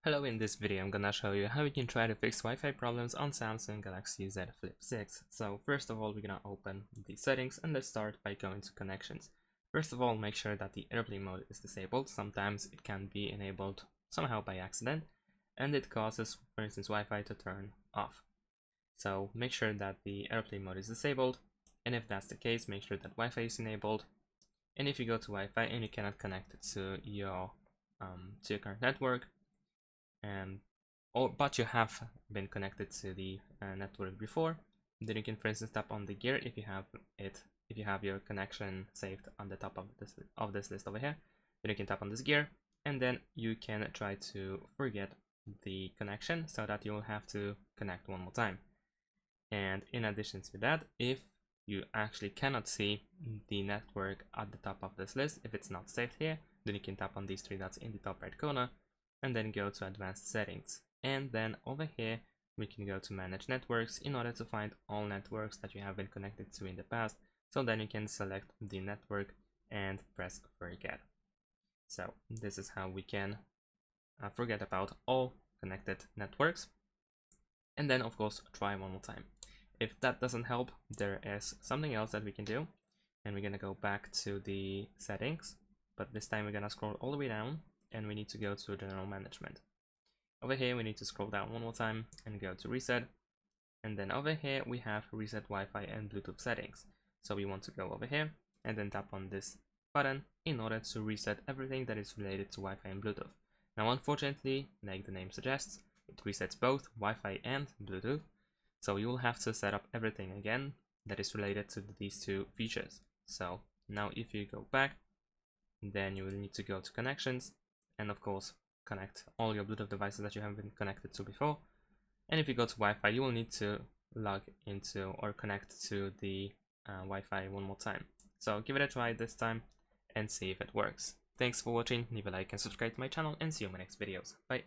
Hello, in this video I'm gonna show you how you can try to fix Wi-Fi problems on Samsung Galaxy Z Flip 6. So first of all, we're gonna open the settings and let's start by going to connections. First of all, make sure that the airplane mode is disabled. Sometimes it can be enabled somehow by accident and it causes, for instance, Wi-Fi to turn off. So make sure that the airplane mode is disabled, and if that's the case, make sure that Wi-Fi is enabled. And if you go to Wi-Fi and you cannot connect it to your current network, but you have been connected to the network before, then you can, for instance, tap on the gear if you have your connection saved on the top of this list over here. Then you can tap on this gear, and then you can try to forget the connection so that you will have to connect one more time. And in addition to that, if you actually cannot see the network at the top of this list, if it's not saved here, then you can tap on these three dots in the top right corner and then go to advanced settings. And then over here, we can go to manage networks in order to find all networks that you have been connected to in the past. So then you can select the network and press forget. So this is how we can forget about all connected networks. And then of course, try one more time. If that doesn't help, there is something else that we can do. And we're gonna go back to the settings, but this time we're gonna scroll all the way down and we need to go to general management. Over here we need to scroll down one more time and go to reset, and then over here we have reset Wi-Fi and Bluetooth settings. So we want to go over here and then tap on this button in order to reset everything that is related to Wi-Fi and Bluetooth. Now unfortunately, like the name suggests, it resets both Wi-Fi and Bluetooth, so you will have to set up everything again that is related to these two features. So now if you go back, then you will need to go to connections and of course connect all your Bluetooth devices that you have been connected to before. And if you go to Wi-Fi, you will need to log into or connect to the Wi-Fi one more time. So give it a try this time and see if it works. Thanks for watching, leave a like and subscribe to my channel, and see you in my next videos. Bye!